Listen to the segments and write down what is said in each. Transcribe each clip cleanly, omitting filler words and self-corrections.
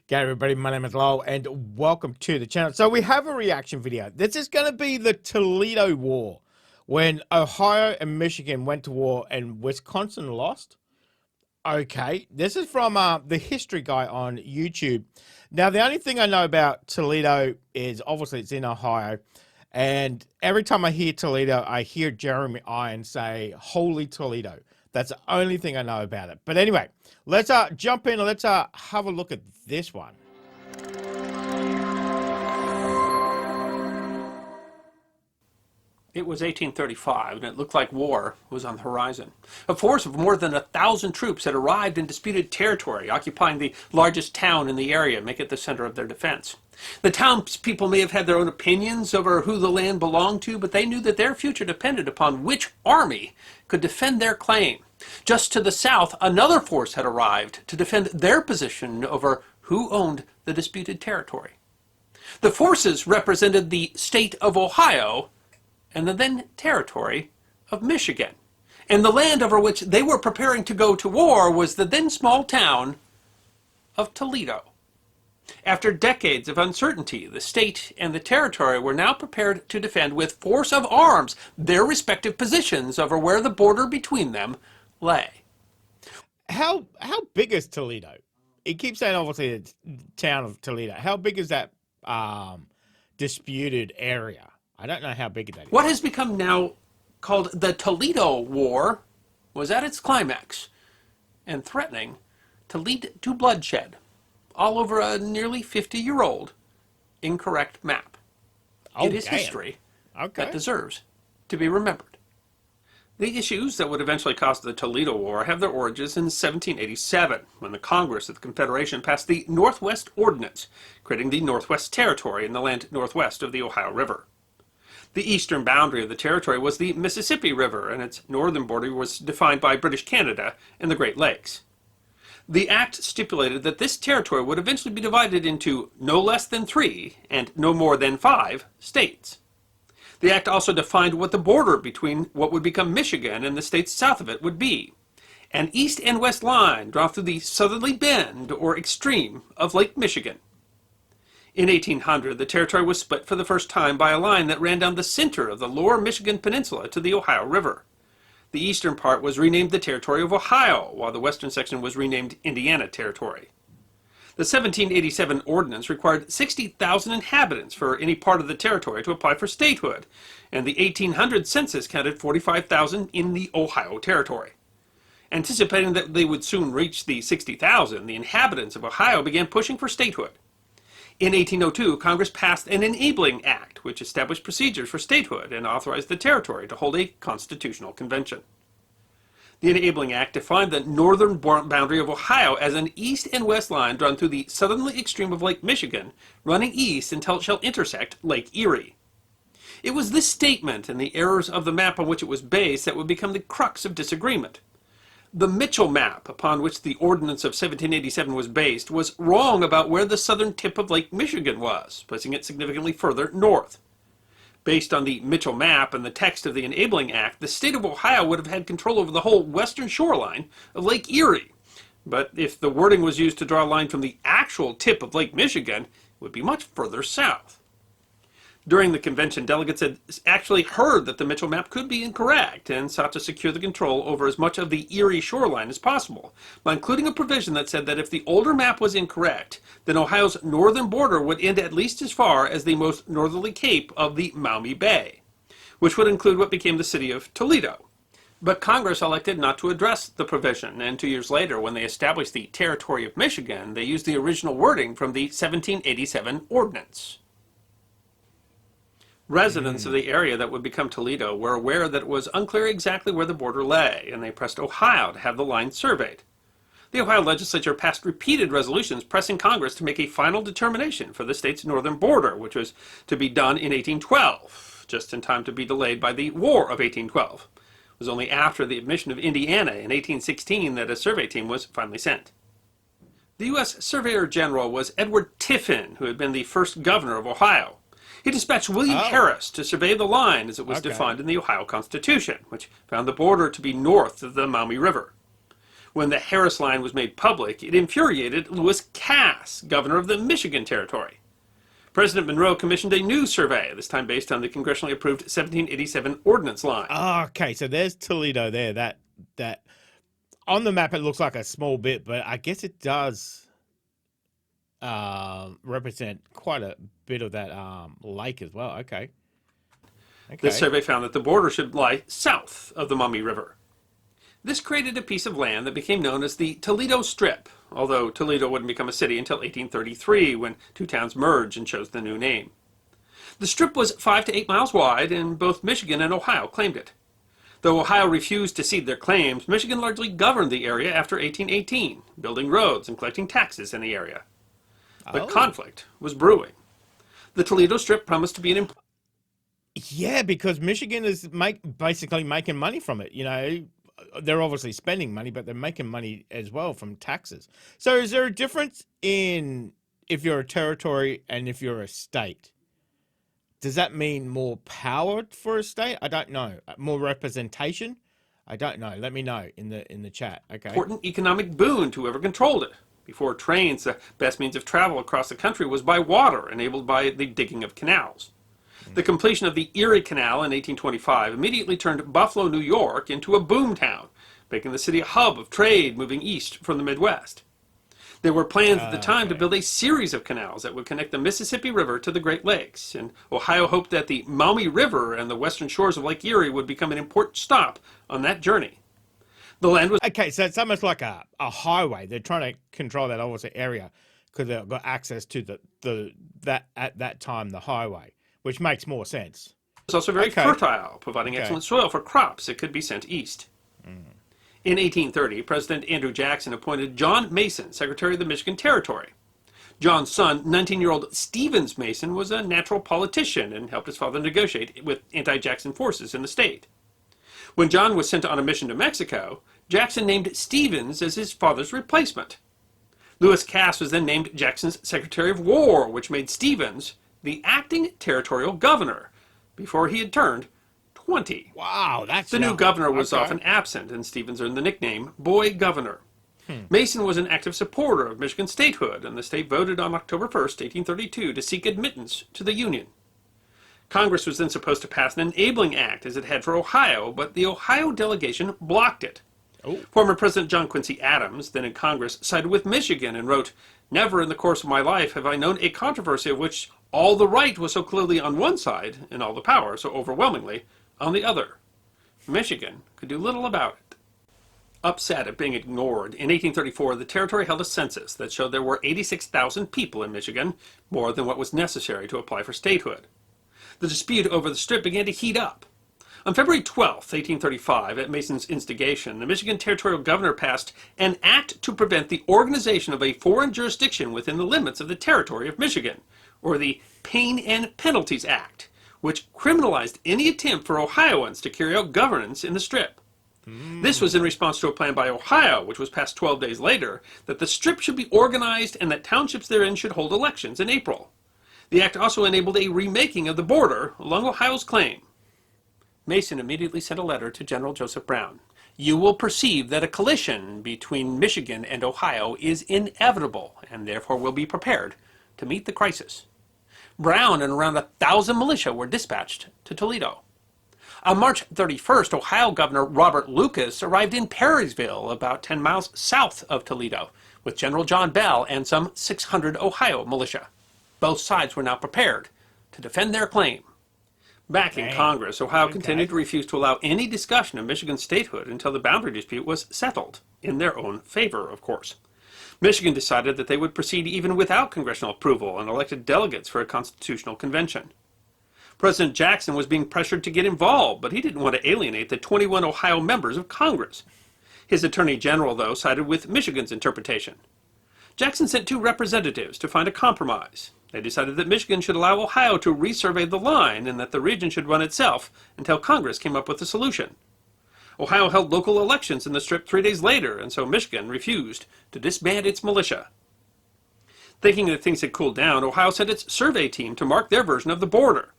G'day everybody, my name is Lowell and welcome to the channel. So we have a reaction video. This is going to be the Toledo War, when Ohio and Michigan went to war and Wisconsin lost. Okay, this is from the history guy on YouTube. Now, the only thing I know about Toledo is obviously it's in Ohio. And every time I hear Toledo, I hear Jeremy Irons say, "Holy Toledo." That's the only thing I know about it. But anyway, let's jump in and let's have a look at this one. It was 1835, and it looked like war was on the horizon. A force of more than 1,000 troops had arrived in disputed territory, occupying the largest town in the area, making it the center of their defense. The townspeople may have had their own opinions over who the land belonged to, but they knew that their future depended upon which army could defend their claim. Just to the south, another force had arrived to defend their position over who owned the disputed territory. The forces represented the state of Ohio and the then territory of Michigan. And the land over which they were preparing to go to war was the then small town of Toledo. After decades of uncertainty, the state and the territory were now prepared to defend with force of arms their respective positions over where the border between them lay. How big is Toledo? It keeps saying obviously it's the town of Toledo. How big is that disputed area? I don't know how big that is. What has become now called the Toledo War was at its climax and threatening to lead to bloodshed all over a nearly 50-year-old incorrect map. It is history that deserves to be remembered. The issues that would eventually cause the Toledo War have their origins in 1787, when the Congress of the Confederation passed the Northwest Ordinance, creating the Northwest Territory in the land northwest of the Ohio River. The eastern boundary of the territory was the Mississippi River, and its northern border was defined by British Canada and the Great Lakes. The act stipulated that this territory would eventually be divided into no less than 3 and no more than 5 states. The act also defined what the border between what would become Michigan and the states south of it would be: an east and west line drawn through the southerly bend or extreme of Lake Michigan. In 1800, the territory was split for the first time by a line that ran down the center of the lower Michigan Peninsula to the Ohio River. The eastern part was renamed the Territory of Ohio, while the western section was renamed Indiana Territory. The 1787 ordinance required 60,000 inhabitants for any part of the territory to apply for statehood, and the 1800 census counted 45,000 in the Ohio Territory. Anticipating that they would soon reach the 60,000, the inhabitants of Ohio began pushing for statehood. In 1802, Congress passed an Enabling Act, which established procedures for statehood and authorized the territory to hold a constitutional convention. The Enabling Act defined the northern boundary of Ohio as an east and west line drawn through the southerly extreme of Lake Michigan, running east until it shall intersect Lake Erie. It was this statement and the errors of the map on which it was based that would become the crux of disagreement. The Mitchell map, upon which the Ordinance of 1787 was based, was wrong about where the southern tip of Lake Michigan was, placing it significantly further north. Based on the Mitchell map and the text of the Enabling Act, the state of Ohio would have had control over the whole western shoreline of Lake Erie. But if the wording was used to draw a line from the actual tip of Lake Michigan, it would be much further south. During the convention, delegates had actually heard that the Mitchell map could be incorrect and sought to secure the control over as much of the Erie shoreline as possible, by including a provision that said that if the older map was incorrect, then Ohio's northern border would end at least as far as the most northerly cape of the Maumee Bay, which would include what became the city of Toledo. But Congress elected not to address the provision, and 2 years later, when they established the Territory of Michigan, they used the original wording from the 1787 Ordinance. Residents of the area that would become Toledo were aware that it was unclear exactly where the border lay, and they pressed Ohio to have the line surveyed. The Ohio legislature passed repeated resolutions pressing Congress to make a final determination for the state's northern border, which was to be done in 1812, just in time to be delayed by the War of 1812. It was only after the admission of Indiana in 1816 that a survey team was finally sent. The U.S. Surveyor General was Edward Tiffin, who had been the first governor of Ohio. He dispatched William Harris to survey the line as it was defined in the Ohio Constitution, which found the border to be north of the Maumee River. When the Harris Line was made public, it infuriated Lewis Cass, governor of the Michigan Territory. President Monroe commissioned a new survey, this time based on the congressionally approved 1787 Ordnance Line. Oh, okay, so there's Toledo there. That on the map it looks like a small bit, but I guess it does represent quite a bit of that lake as well. Okay. This survey found that the border should lie south of the Maumee River. This created a piece of land that became known as the Toledo Strip, although Toledo wouldn't become a city until 1833 when two towns merged and chose the new name. The strip was 5 to 8 miles wide, and both Michigan and Ohio claimed it. Though Ohio refused to cede their claims, Michigan largely governed the area after 1818, building roads and collecting taxes in the area. But conflict was brewing. The Toledo Strip promised to be an important... Yeah, because Michigan is basically making money from it. You know, they're obviously spending money, but they're making money as well from taxes. So is there a difference in if you're a territory and if you're a state? Does that mean more power for a state? I don't know. More representation? I don't know. Let me know in the chat. Okay. Important economic boon to whoever controlled it. Before trains, the best means of travel across the country was by water, enabled by the digging of canals. The completion of the Erie Canal in 1825 immediately turned Buffalo, New York into a boom town, making the city a hub of trade moving east from the Midwest. There were plans at the time to build a series of canals that would connect the Mississippi River to the Great Lakes, and Ohio hoped that the Maumee River and the western shores of Lake Erie would become an important stop on that journey. The land was... Okay, so it's almost like a highway. They're trying to control that obviously area because they've got access to that at that time, the highway, which makes more sense. It was also very fertile, providing excellent soil for crops that could be sent east. In 1830, President Andrew Jackson appointed John Mason Secretary of the Michigan Territory. John's son, 19-year-old Stevens Mason, was a natural politician and helped his father negotiate with anti-Jackson forces in the state. When John was sent on a mission to Mexico, Jackson named Stevens as his father's replacement. Lewis Cass was then named Jackson's Secretary of War, which made Stevens the acting territorial governor before he had turned 20. Wow, that's the new governor was often absent, and Stevens earned the nickname Boy Governor. Mason was an active supporter of Michigan statehood, and the state voted on October 1st, 1832, to seek admittance to the Union. Congress was then supposed to pass an enabling act as it had for Ohio, but the Ohio delegation blocked it. Former President John Quincy Adams, then in Congress, sided with Michigan and wrote, "Never in the course of my life have I known a controversy of which all the right was so clearly on one side and all the power so overwhelmingly on the other. Michigan could do little about it." Upset at being ignored, in 1834 the territory held a census that showed there were 86,000 people in Michigan, more than what was necessary to apply for statehood. The dispute over the strip began to heat up. On February 12, 1835, at Mason's instigation, the Michigan territorial governor passed an act to prevent the organization of a foreign jurisdiction within the limits of the territory of Michigan, or the Pain and Penalties Act, which criminalized any attempt for Ohioans to carry out governance in the strip. This was in response to a plan by Ohio, which was passed 12 days later, that the strip should be organized and that townships therein should hold elections in April. The act also enabled a remaking of the border along Ohio's claim. Mason immediately sent a letter to General Joseph Brown. "You will perceive that a collision between Michigan and Ohio is inevitable, and therefore will be prepared to meet the crisis." Brown and around 1,000 militia were dispatched to Toledo. On March 31st, Ohio Governor Robert Lucas arrived in Perrysville, about 10 miles south of Toledo, with General John Bell and some 600 Ohio militia. Both sides were now prepared to defend their claim. Back in Congress, Ohio continued to refuse to allow any discussion of Michigan's statehood until the boundary dispute was settled, in their own favor, of course. Michigan decided that they would proceed even without congressional approval and elected delegates for a constitutional convention. President Jackson was being pressured to get involved, but he didn't want to alienate the 21 Ohio members of Congress. His attorney general, though, sided with Michigan's interpretation. Jackson sent 2 representatives to find a compromise. They decided that Michigan should allow Ohio to resurvey the line and that the region should run itself until Congress came up with a solution. Ohio held local elections in the strip 3 days later, and so Michigan refused to disband its militia. Thinking that things had cooled down, Ohio sent its survey team to mark their version of the border.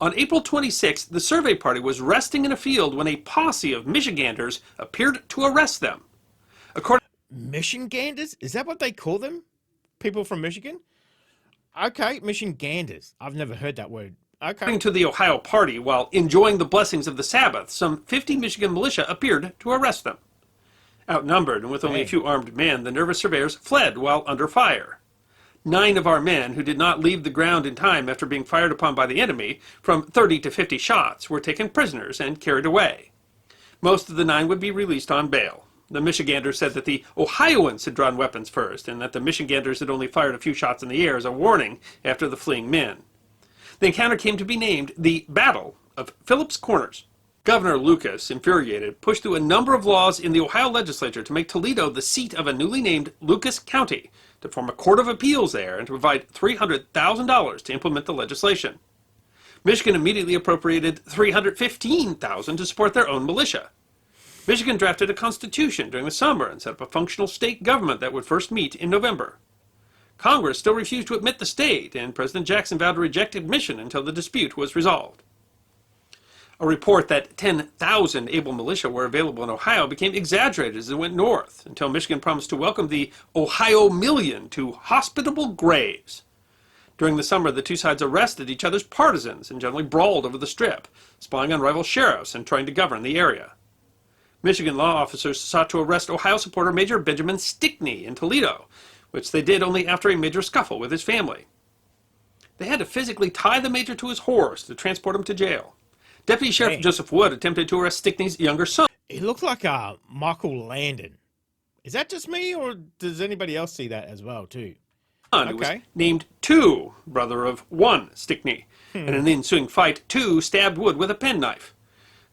On April 26th, the survey party was resting in a field when a posse of Michiganders appeared to arrest them. According Michiganders? Is that what they call them? People from Michigan? Okay, Michiganders. I've never heard that word. Okay. to the Ohio Party, while enjoying the blessings of the Sabbath, some 50 Michigan militia appeared to arrest them. Outnumbered and with only a few armed men, the nervous surveyors fled while under fire. 9 of our men, who did not leave the ground in time after being fired upon by the enemy, from 30 to 50 shots, were taken prisoners and carried away. Most of the 9 would be released on bail. The Michiganders said that the Ohioans had drawn weapons first, and that the Michiganders had only fired a few shots in the air as a warning after the fleeing men. The encounter came to be named the Battle of Phillips Corners. Governor Lucas, infuriated, pushed through a number of laws in the Ohio legislature to make Toledo the seat of a newly named Lucas County, to form a court of appeals there, and to provide $300,000 to implement the legislation. Michigan immediately appropriated $315,000 to support their own militia. Michigan drafted a constitution during the summer and set up a functional state government that would first meet in November. Congress still refused to admit the state, and President Jackson vowed to reject admission until the dispute was resolved. A report that 10,000 able militia were available in Ohio became exaggerated as it went north, until Michigan promised to welcome the Ohio Million to hospitable graves. During the summer, the two sides arrested each other's partisans and generally brawled over the Strip, spying on rival sheriffs and trying to govern the area. Michigan law officers sought to arrest Ohio supporter Major Benjamin Stickney in Toledo, which they did only after a major scuffle with his family. They had to physically tie the major to his horse to transport him to jail. Deputy Sheriff Joseph Wood attempted to arrest Stickney's younger son. He looked like Michael Landon. Is that just me, or does anybody else see that as well, too? Who was named Two, brother of one Stickney. And in the ensuing fight, Two stabbed Wood with a penknife.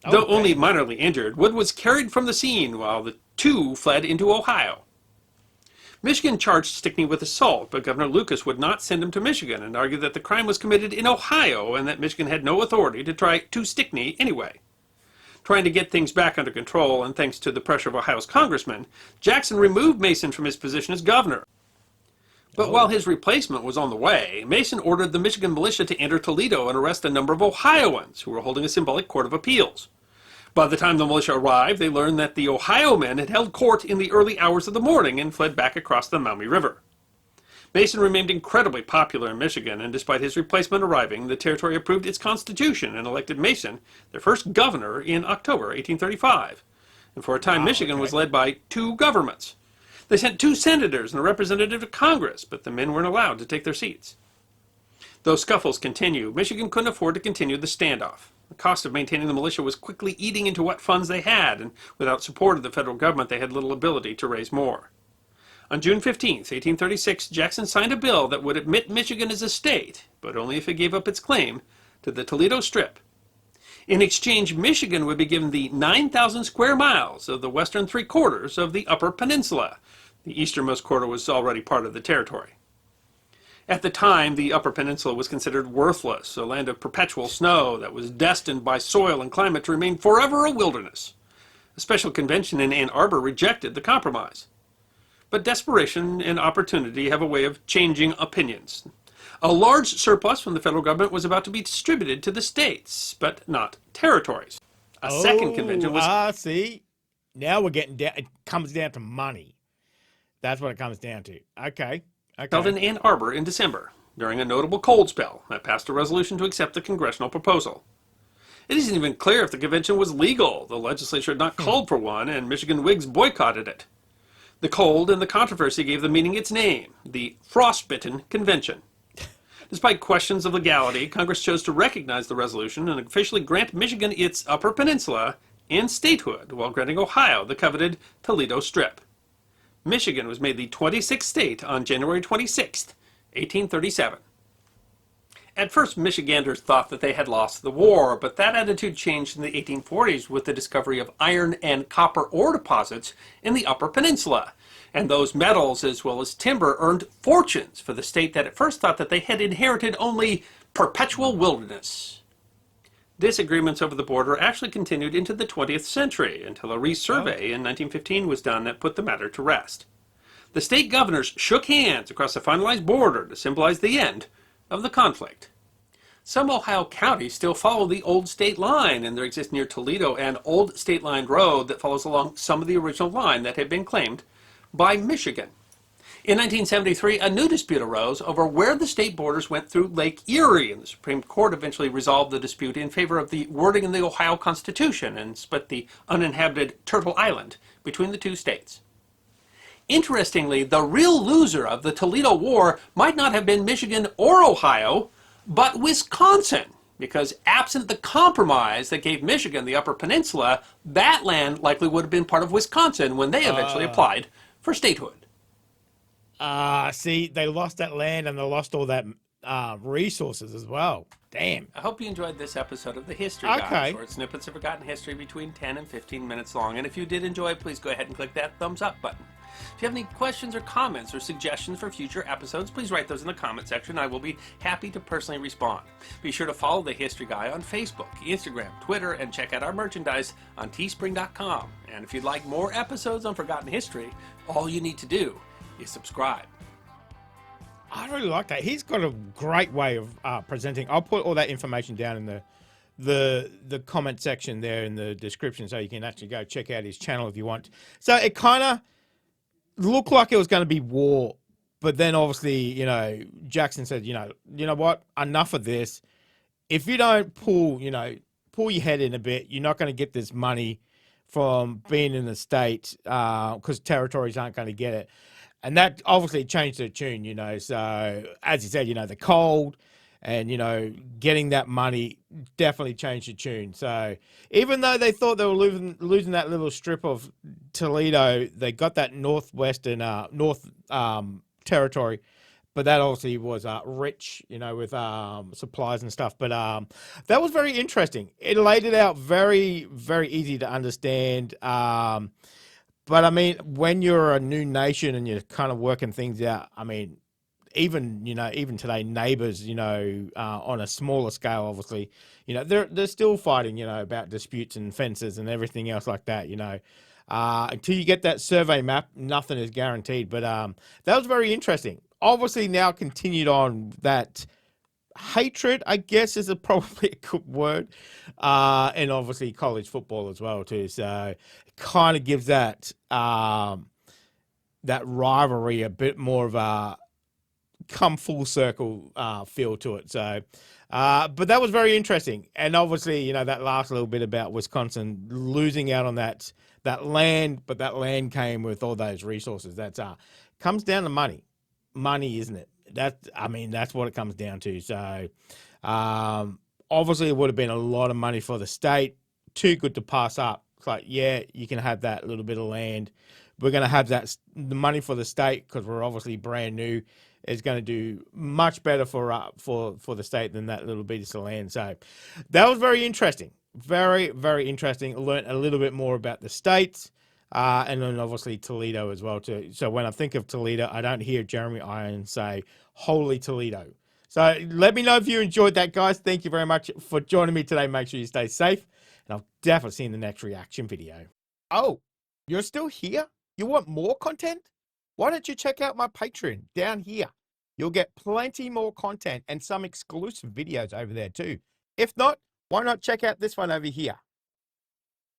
Though only minorly injured, Wood was carried from the scene while the two fled into Ohio. Michigan charged Stickney with assault, but Governor Lucas would not send him to Michigan and argued that the crime was committed in Ohio and that Michigan had no authority to try to Stickney anyway. Trying to get things back under control, and thanks to the pressure of Ohio's congressman, Jackson removed Mason from his position as governor. But while his replacement was on the way, Mason ordered the Michigan militia to enter Toledo and arrest a number of Ohioans who were holding a symbolic court of appeals. By the time the militia arrived, they learned that the Ohio men had held court in the early hours of the morning and fled back across the Maumee River. Mason remained incredibly popular in Michigan, and despite his replacement arriving, the territory approved its constitution and elected Mason their first governor in October 1835. And for a time, Michigan was led by 2 governments. They sent 2 senators and a representative to Congress, but the men weren't allowed to take their seats. Though scuffles continued, Michigan couldn't afford to continue the standoff. The cost of maintaining the militia was quickly eating into what funds they had, and without support of the federal government, they had little ability to raise more. On June 15, 1836, Jackson signed a bill that would admit Michigan as a state, but only if it gave up its claim to the Toledo Strip. In exchange, Michigan would be given the 9,000 square miles of the western 3/4 of the Upper Peninsula. The easternmost quarter was already part of the territory. At the time, the Upper Peninsula was considered worthless, a land of perpetual snow that was destined by soil and climate to remain forever a wilderness. A special convention in Ann Arbor rejected the compromise. But desperation and opportunity have a way of changing opinions. A large surplus from the federal government was about to be distributed to the states, but not territories. A second convention was... see? Now we're getting down... It comes down to money. That's what it comes down to. Okay. held in Ann Arbor in December, during a notable cold spell that passed a resolution to accept the congressional proposal. It isn't even clear if the convention was legal. The legislature had not called for one, and Michigan Whigs boycotted it. The cold and the controversy gave the meeting its name, the Frostbitten Convention. Despite questions of legality, Congress chose to recognize the resolution and officially grant Michigan its Upper Peninsula and statehood, while granting Ohio the coveted Toledo Strip. Michigan was made the 26th state on January 26, 1837. At first, Michiganders thought that they had lost the war, but that attitude changed in the 1840s with the discovery of iron and copper ore deposits in the Upper Peninsula. And those metals, as well as timber, earned fortunes for the state that at first thought that they had inherited only perpetual wilderness. Disagreements over the border actually continued into the 20th century until a resurvey in 1915 was done that put the matter to rest. The state governors shook hands across a finalized border to symbolize the end of the conflict. Some Ohio counties still follow the old state line, and there exists near Toledo an old state line road that follows along some of the original line that had been claimed by Michigan. In 1973, a new dispute arose over where the state borders went through Lake Erie, and the Supreme Court eventually resolved the dispute in favor of the wording in the Ohio Constitution and split the uninhabited Turtle Island between the two states. Interestingly, the real loser of the Toledo War might not have been Michigan or Ohio, but Wisconsin, because absent the compromise that gave Michigan the Upper Peninsula, that land likely would have been part of Wisconsin when they eventually applied for statehood. See, they lost that land and they lost all that resources as well. Damn. I hope you enjoyed this episode of the History Guy, short snippets of forgotten history between 10 and 15 minutes long. And if you did enjoy, please go ahead and click that thumbs up button. If you have any questions or comments or suggestions for future episodes, please write those in the comment section. I will be happy to personally respond. Be sure to follow the History Guy on Facebook, Instagram, Twitter, and check out our merchandise on teespring.com. And if you'd like more episodes on forgotten history, all you need to do is subscribe. I really like that. He's got a great way of presenting. I'll put all that information down in the comment section there in the description, so you can actually go check out his channel if you want. So it kind of looked like it was going to be war, but then obviously, you know, Jackson said, you know what, enough of this. If you don't pull your head in a bit, you're not going to get this money from being in the state, because territories aren't going to get it. And that obviously changed the tune, you know. So, as you said, you know, the cold and, you know, getting that money definitely changed the tune. So, even though they thought they were losing that little strip of Toledo, they got that northwestern, north territory. But that obviously was rich, you know, with supplies and stuff. But that was very interesting. It laid it out very, very easy to understand. But I mean, when you're a new nation and you're kind of working things out, I mean, even today, neighbors, you know, on a smaller scale, obviously, you know, they're still fighting, you know, about disputes and fences and everything else like that, you know. Until you get that survey map, nothing is guaranteed. But that was very interesting. Obviously, now continued on that hatred, I guess, is probably a good word, and obviously college football as well too. So it kind of gives that that rivalry a bit more of a come full circle feel to it. So, but that was very interesting, and obviously, you know, that last little bit about Wisconsin losing out on that land, but that land came with all those resources. That's comes down to money, isn't it? That's what it comes down to. So, obviously, it would have been a lot of money for the state. Too good to pass up. It's like, yeah, you can have that little bit of land. We're going to have the money for the state because we're obviously brand new. Is going to do much better for the state than that little bit of land. So, that was very interesting. Very, very interesting. I learned a little bit more about the states. And then obviously Toledo as well too. So when I think of Toledo, I don't hear Jeremy Irons say, "Holy Toledo." So let me know if you enjoyed that, guys. Thank you very much for joining me today. Make sure you stay safe, and I'll definitely see you in the next reaction video. Oh, you're still here? You want more content? Why don't you check out my Patreon down here? You'll get plenty more content and some exclusive videos over there too. If not, why not check out this one over here?